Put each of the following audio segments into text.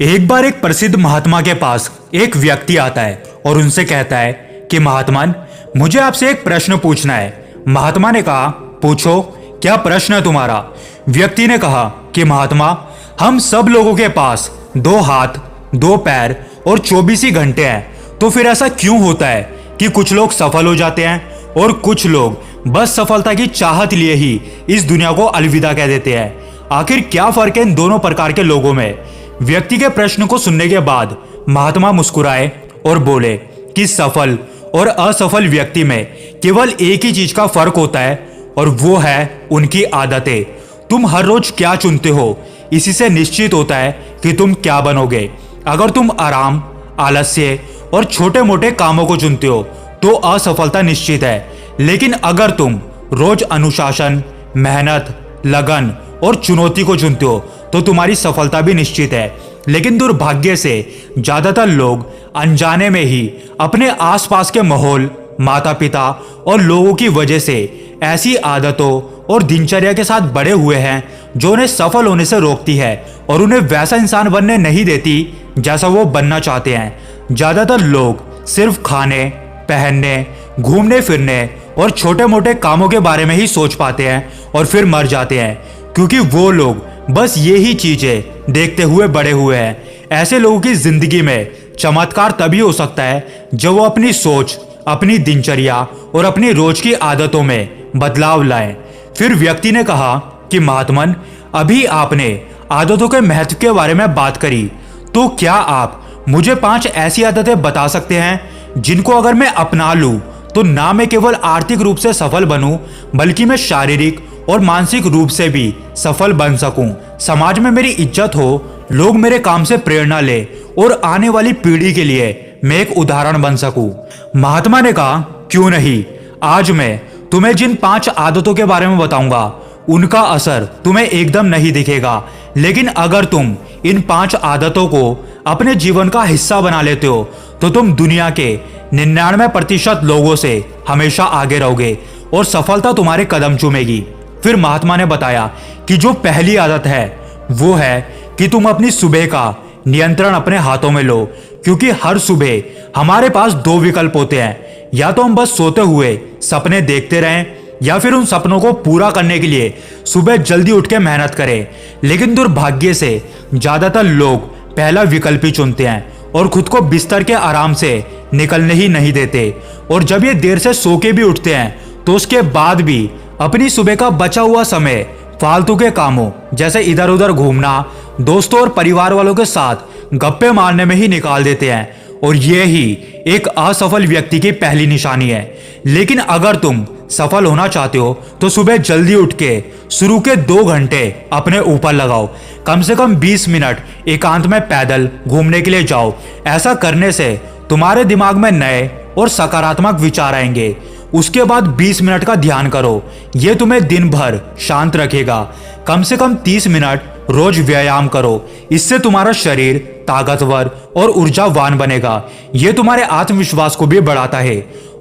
एक बार एक प्रसिद्ध महात्मा के पास एक व्यक्ति आता है और उनसे कहता है कि महात्मन, मुझे आपसे एक प्रश्न पूछना है। महात्मा ने कहा, पूछो, क्या प्रश्न है तुम्हारा? व्यक्ति ने कहा कि महात्मा, हम सब लोगों के पास 2 हाथ, 2 पैर और 24 ही घंटे हैं, तो फिर ऐसा क्यों होता है कि कुछ लोग सफल हो जाते हैं और कुछ लोग बस सफलता की चाहत लिए ही इस दुनिया को अलविदा कह देते हैं? आखिर क्या फर्क है इन दोनों प्रकार के लोगों में? व्यक्ति के प्रश्न को सुनने के बाद महात्मा मुस्कुराए और बोले कि सफल और असफल व्यक्ति में केवल एक ही चीज का फर्क होता है और वो है उनकी आदतें। तुम हर रोज क्या चुनते हो, इसी से निश्चित होता है कि तुम क्या बनोगे। अगर तुम आराम, आलस्य और छोटे मोटे कामों को चुनते हो तो असफलता निश्चित है, लेकिन अगर तुम रोज अनुशासन, मेहनत, लगन और चुनौती को चुनते हो तो तुम्हारी सफलता भी निश्चित है। लेकिन दुर्भाग्य से ज्यादातर लोग अनजाने में ही अपने आसपास के माहौल, माता पिता और लोगों की वजह से ऐसी आदतों और दिनचर्या के साथ बड़े हुए हैं जो उन्हें सफल होने से रोकती है और उन्हें वैसा इंसान बनने नहीं देती जैसा वो बनना चाहते हैं। ज्यादातर लोग सिर्फ खाने, पहनने, घूमने फिरने और छोटे मोटे कामों के बारे में ही सोच पाते हैं और फिर मर जाते हैं, क्योंकि वो लोग बस ये ही चीजें देखते हुए बड़े हुए हैं। ऐसे लोगों की जिंदगी में चमत्कार तभी हो सकता है जब वो अपनी सोच, अपनी दिनचर्या और अपनी रोज की आदतों में बदलाव लाएं। फिर व्यक्ति ने कहा कि महात्मन, अभी आपने आदतों के महत्व के बारे में बात करी, तो क्या आप मुझे 5 ऐसी आदतें बता सकते हैं जिनको अगर मैं अपना लूं तो ना मैं केवल आर्थिक रूप से सफल बनूं बल्कि मैं शारीरिक और मानसिक रूप से भी सफल बन सकूं, समाज में मेरी इज्जत हो, लोग मेरे काम से प्रेरणा ले और आने वाली पीढ़ी के लिए मैं एक उदाहरण बन सकूं। महात्मा ने कहा, क्यों नहीं, आज मैं तुम्हें जिन 5 आदतों के बारे में बताऊंगा उनका असर तुम्हें एकदम नहीं दिखेगा, लेकिन अगर तुम इन 5 आदतों को अपने जीवन का हिस्सा बना लेते हो तो तुम दुनिया के 99% लोगों से हमेशा आगे रहोगे और सफलता तुम्हारे कदम चूमेगी। फिर महात्मा ने बताया कि जो पहली आदत है वो है कि तुम अपनी सुबह का नियंत्रण अपने हाथों में लो, क्योंकि हर सुबह हमारे पास 2 विकल्प होते हैं, या तो हम बस सोते हुए सपने देखते रहें या फिर उन सपनों को पूरा करने के लिए सुबह जल्दी उठ के मेहनत करें। लेकिन दुर्भाग्य से ज्यादातर लोग पहला विकल्प ही चुनते हैं और खुद को बिस्तर के आराम से निकलने ही नहीं देते, और जब ये देर से सो के भी उठते हैं तो उसके बाद भी अपनी सुबह का बचा हुआ समय फालतू के कामों जैसे इधर उधर घूमना, दोस्तों और परिवार वालों के साथ गप्पे मारने में ही निकाल देते हैं, और ये ही एक असफल व्यक्ति की पहली निशानी है। लेकिन अगर तुम सफल होना चाहते हो तो सुबह जल्दी उठ के शुरू के 2 घंटे अपने ऊपर लगाओ। कम से कम 20 मिनट एकांत में पैदल घूमने के लिए जाओ। ऐसा करने से तुम्हारे दिमाग में नए और सकारात्मक विचार आएंगे। उसके बाद 20 मिनट का ध्यान करो, ये तुम्हें दिन भर शांत रखेगा। कम से कम 30 मिनट रोज व्यायाम करो, इससे तुम्हारा शरीर ताकतवर और ऊर्जावान बनेगा। ये तुम्हारे आत्मविश्वास को भी बढ़ाता है।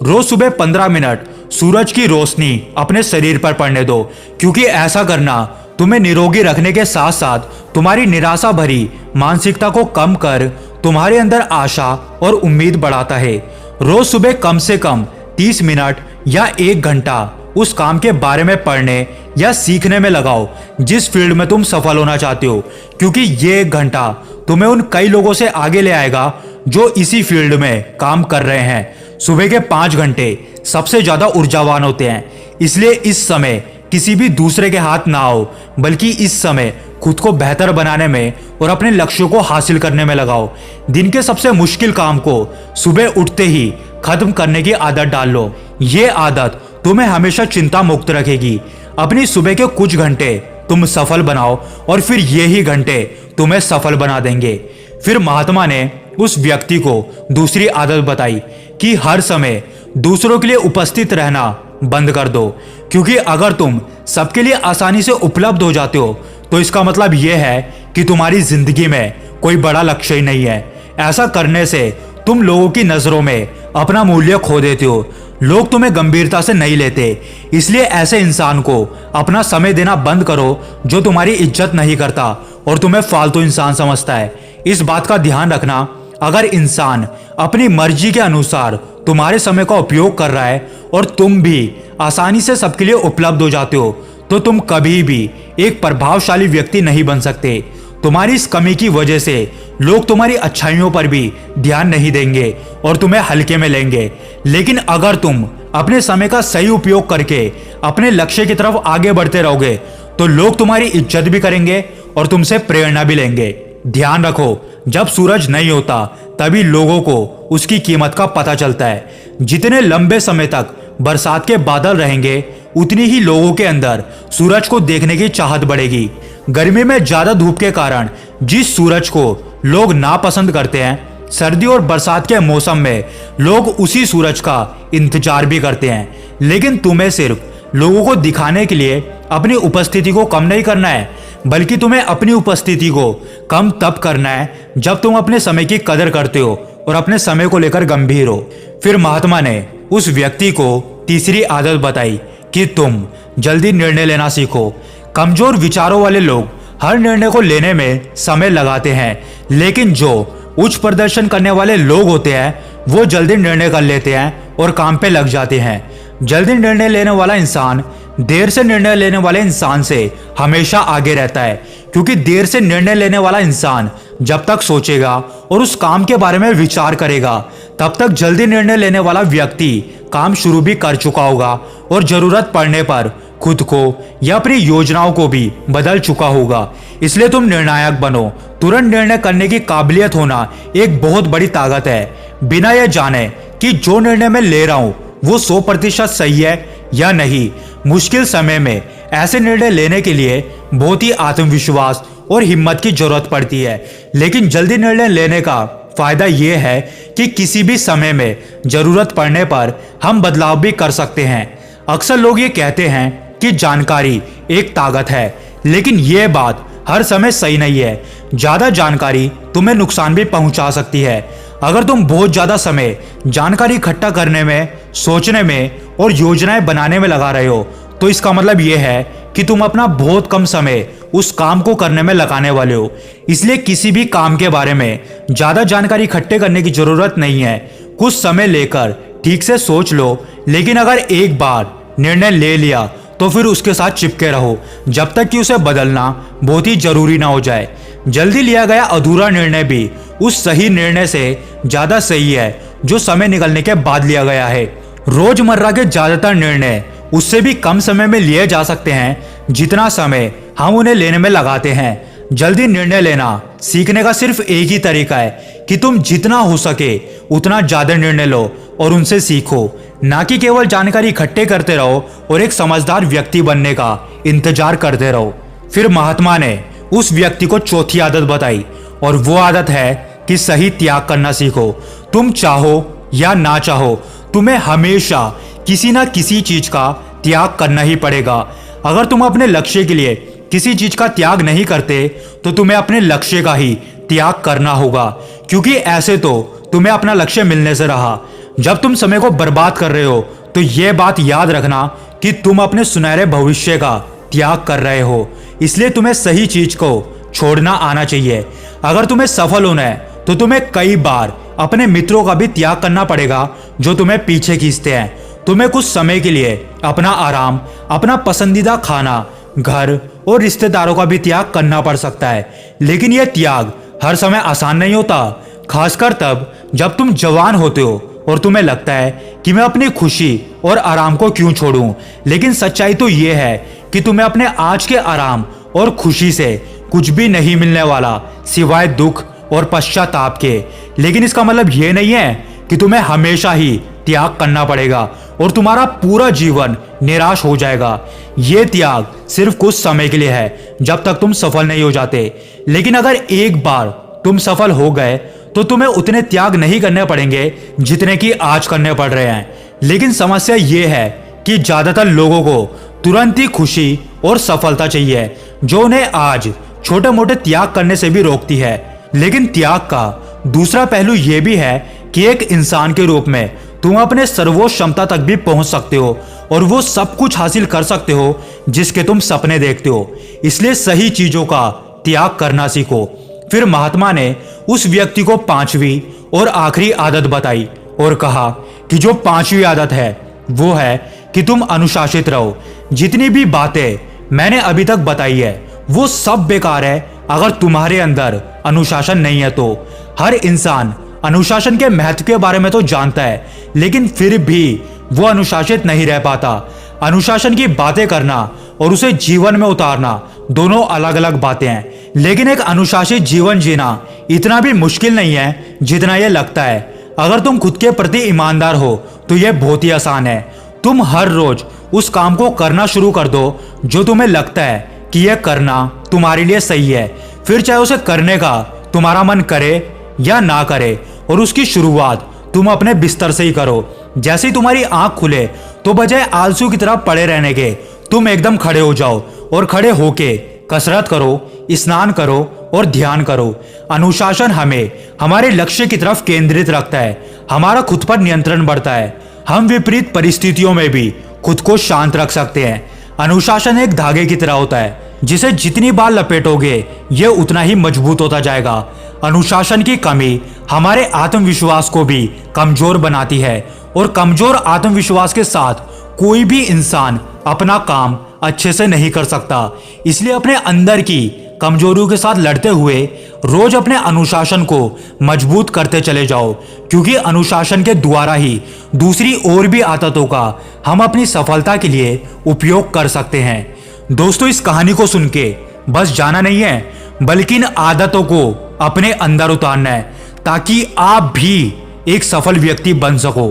रोज सुबह 15 मिनट सूरज की रोशनी अपने शरीर पर पड़ने दो, क्योंकि ऐसा करना तुम्हें निरोगी रखने के साथ साथ तुम्हारी निराशा भरी मानसिकता को कम कर तुम्हारे अंदर आशा और उम्मीद बढ़ाता है। रोज सुबह कम से कम 30 मिनट या 1 घंटा उस काम के बारे में पढ़ने या सीखने में लगाओ जिस फील्ड में तुम सफल होना चाहते हो, क्योंकि ये 1 घंटा तुम्हें उन कई लोगों से आगे ले आएगा जो इसी फील्ड में काम कर रहे हैं। सुबह के 5 घंटे सबसे ज्यादा ऊर्जावान होते हैं, इसलिए इस समय किसी भी दूसरे के हाथ ना आओ, बल्कि इस समय खुद को बेहतर बनाने में और अपने लक्ष्यों को हासिल करने में लगाओ। दिन के सबसे मुश्किल काम को सुबह उठते ही खत्म करने की आदत डाल लो। ये आदत तुम्हें हमेशा चिंता मुक्त रखेगी। अपनी सुबह के कुछ घंटे तुम सफल बनाओ और फिर ये ही घंटे तुम्हें सफल बना देंगे। फिर महात्मा ने उस व्यक्ति को दूसरी आदत बताई कि हर समय दूसरों के लिए उपस्थित रहना बंद कर दो, क्योंकि अगर तुम सबके लिए आसानी से उपलब्ध हो जाते हो तो इसका मतलब यह है कि तुम्हारी जिंदगी में कोई बड़ा लक्ष्य ही नहीं है। ऐसा करने से तुम लोगों की नजरों में अपना मूल्य खो देते हो, लोग तुम्हें गंभीरता से नहीं लेते। इसलिए ऐसे इंसान को अपना समय देना बंद करो जो तुम्हारी इज्जत नहीं करता और तुम्हें फालतू इंसान समझता है। इस बात का ध्यान रखना, अगर इंसान अपनी मर्जी के अनुसार तुम्हारे समय का उपयोग कर रहा है और तुम भी आसानी से सबके लिए उपलब्ध हो जाते हो, तो तुम कभी भी एक प्रभावशाली व्यक्ति नहीं बन सकते। तुम्हारी इस कमी की वजह से लोग तुम्हारी अच्छाइयों पर भी ध्यान नहीं देंगे और तुम्हें हल्के में लेंगे। लेकिन अगर तुम अपने समय का सही उपयोग करके अपने लक्ष्य की तरफ आगे बढ़ते रहोगे, तो लोग तुम्हारी इज्जत भी करेंगे और तुमसे प्रेरणा भी लेंगे। ध्यान रखो, जब सूरज नहीं होता तभी लोगों को उसकी कीमत का पता चलता है। जितने लंबे समय तक बरसात के बादल रहेंगे, उतनी ही लोगों के अंदर सूरज को देखने की चाहत बढ़ेगी। गर्मी में ज्यादा धूप के कारण जिस सूरज को लोग नापसंद करते हैं, सर्दी और बरसात के मौसम में लोग उसी सूरज का इंतजार भी करते हैं। लेकिन तुम्हें सिर्फ लोगों को दिखाने के लिए अपनी उपस्थिति को कम नहीं करना है, बल्कि तुम्हें अपनी उपस्थिति को कम तब करना है जब तुम अपने समय की कदर करते हो और अपने समय को लेकर गंभीर हो। फिर महात्मा ने उस व्यक्ति को तीसरी आदत बताई कि तुम जल्दी निर्णय लेना सीखो। कमजोर विचारों वाले लोग हर निर्णय को लेने में समय लगाते हैं, लेकिन जो उच्च प्रदर्शन करने वाले लोग होते हैं वो जल्दी निर्णय कर लेते हैं और काम पे लग जाते हैं। जल्दी निर्णय लेने वाला इंसान देर से निर्णय लेने वाले इंसान से हमेशा आगे रहता है, क्योंकि देर से निर्णय लेने वाला इंसान जब तक सोचेगा और उस काम के बारे में विचार करेगा, तब तक जल्दी निर्णय लेने वाला व्यक्ति काम शुरू भी कर चुका होगा और जरूरत पड़ने पर खुद को या अपनी योजनाओं को भी बदल चुका होगा। इसलिए तुम निर्णायक बनो। तुरंत निर्णय करने की काबिलियत होना एक बहुत बड़ी ताकत है। बिना यह जाने कि जो निर्णय मैं ले रहा हूं वो 100% सही है या नहीं। मुश्किल समय में ऐसे निर्णय लेने के लिए बहुत ही आत्मविश्वास और हिम्मत की जरूरत पड़ती है। लेकिन जल्दी निर्णय लेने का फायदा यह है कि किसी भी समय में जरूरत पड़ने पर हम बदलाव भी कर सकते हैं। अक्सर लोग ये कहते हैं कि जानकारी एक ताकत है, लेकिन यह बात हर समय सही नहीं है। ज्यादा जानकारी तुम्हें नुकसान भी पहुंचा सकती है। अगर तुम बहुत ज्यादा समय जानकारी इकट्ठा करने में, सोचने में और योजनाएं बनाने में लगा रहे हो, तो इसका मतलब यह है कि तुम अपना बहुत कम समय उस काम को करने में लगाने वाले हो। इसलिए किसी भी काम के बारे में ज्यादा जानकारी इकट्ठे करने की जरूरत नहीं है। कुछ समय लेकर ठीक से सोच लो, लेकिन अगर एक बार निर्णय ले लिया तो फिर उसके साथ चिपके रहो जब तक कि उसे बदलना बहुत ही जरूरी ना हो जाए। जल्दी लिया गया अधूरा निर्णय भी उस सही निर्णय से ज्यादा सही है जो समय निकलने के बाद लिया गया है। रोजमर्रा के ज्यादातर निर्णय उससे भी कम समय में लिए जा सकते हैं जितना समय हम उन्हें लेने में लगाते हैं। जल्दी निर्णय लेना सीखने का सिर्फ एक ही तरीका है कि तुम जितना हो सके उतना ज्यादा निर्णय लो और उनसे सीखो, ना कि केवल जानकारी इकट्ठे करते रहो और एक समझदार व्यक्ति बनने का इंतजार करते रहो। फिर महात्मा ने उस व्यक्ति को चौथी आदत बताई, और वो आदत है कि सही त्याग करना सीखो। तुम चाहो या ना चाहो, तुम्हें हमेशा किसी ना किसी चीज का त्याग करना ही पड़ेगा। अगर तुम अपने लक्ष्य के लिए किसी चीज का त्याग नहीं करते, तो तुम्हें अपने लक्ष्य का ही त्याग करना होगा, क्योंकि ऐसे तो तुम्हें अपना लक्ष्य मिलने से रहा। जब तुम समय को बर्बाद कर रहे हो, तो यह बात याद रखना कि तुम अपने सुनहरे भविष्य का त्याग कर रहे हो। इसलिए तुम्हें सही चीज को छोड़ना आना चाहिए। अगर तुम्हें सफल होना है, तो तुम्हें कई बार अपने मित्रों का भी त्याग करना पड़ेगा जो तुम्हें पीछे खींचते हैं। तुम्हें कुछ समय के लिए अपना आराम, अपना पसंदीदा खाना, घर और रिश्तेदारों का भी त्याग करना पड़ सकता है। लेकिन यह त्याग हर समय आसान नहीं होता, खासकर तब जब तुम जवान होते हो और तुम्हें लगता है कि मैं अपनी खुशी और आराम को क्यों छोड़ूं। लेकिन सच्चाई तो यह है कि तुम्हें अपने आज के आराम और खुशी से कुछ भी नहीं मिलने वाला सिवाय दुख और पश्चाताप के। लेकिन इसका मतलब यह नहीं है कि तुम्हें हमेशा ही त्याग करना पड़ेगा और तुम्हारा पूरा जीवन निराश हो जाएगा। ये त्याग सिर्फ कुछ समय के लिए है, जब तक तुम सफल नहीं हो जाते। लेकिन अगर एक बार तुम सफल हो गए, तो तुम्हें उतने त्याग नहीं करने पड़ेंगे जितने कि आज करने पड़ रहे हैं। लेकिन समस्या ये है कि ज्यादातर लोगों को तुरंत ही खुशी और सफलता चाहिए, जो उन्हें आज छोटे मोटे त्याग करने से भी रोकती है। लेकिन त्याग का दूसरा पहलू यह भी है कि एक इंसान के रूप में तुम अपने सर्वोच्च क्षमता तक भी पहुंच सकते हो और वो सब कुछ हासिल कर सकते हो जिसके तुम सपने देखते हो। इसलिए सही चीजों का त्याग करना सीखो। फिर महात्मा ने उस व्यक्ति को 5वीं और आखिरी आदत बताई और कहा कि जो 5वीं आदत है वो है कि तुम अनुशासित रहो। जितनी भी बातें मैंने अभी तक बताई है वो सब बेकार है अगर तुम्हारे अंदर अनुशासन नहीं है। तो हर इंसान अनुशासन के महत्व के बारे में तो जानता है, लेकिन फिर भी वो अनुशासित नहीं रह पाता। अनुशासन की बातें करना और उसे जीवन में उतारना दोनों अलग अलग बातें हैं, लेकिन एक अनुशासित जीवन जीना इतना भी मुश्किल नहीं है जितना ये लगता है। अगर तुम खुद के प्रति ईमानदार हो तो यह बहुत ही आसान है। तुम हर रोज उस काम को करना शुरू कर दो जो तुम्हें लगता है कि यह करना तुम्हारे लिए सही है, फिर चाहे उसे करने का तुम्हारा मन करे या ना करे। और उसकी शुरुआत तुम अपने बिस्तर से ही करो। जैसे ही तुम्हारी आंख खुले तो बजाय आलसू की तरह पड़े रहने के तुम एकदम खड़े हो जाओ और खड़े होके कसरत करो, स्नान करो और ध्यान करो। अनुशासन हमें हमारे लक्ष्य की तरफ केंद्रित रखता है, हमारा खुद पर नियंत्रण बढ़ता है। हम विपरीत परिस्थितियों में भी खुद को शांत रख सकते हैं। अनुशासन एक धागे की तरह होता है, जिसे जितनी बार लपेटोगे यह उतना ही मजबूत होता जाएगा। अनुशासन की कमी हमारे आत्मविश्वास को भी कमजोर बनाती है, और कमजोर आत्मविश्वास के साथ कोई भी इंसान अपना काम अच्छे से नहीं कर सकता। इसलिए अपने अंदर की कमजोरियों के साथ लड़ते हुए रोज अपने अनुशासन को मजबूत करते चले जाओ, क्योंकि अनुशासन के द्वारा ही दूसरी और भी आदतों का हम अपनी सफलता के लिए उपयोग कर सकते हैं। दोस्तों, इस कहानी को सुन के बस जाना नहीं है, बल्कि इन आदतों को अपने अंदर उतारना है, ताकि आप भी एक सफल व्यक्ति बन सको।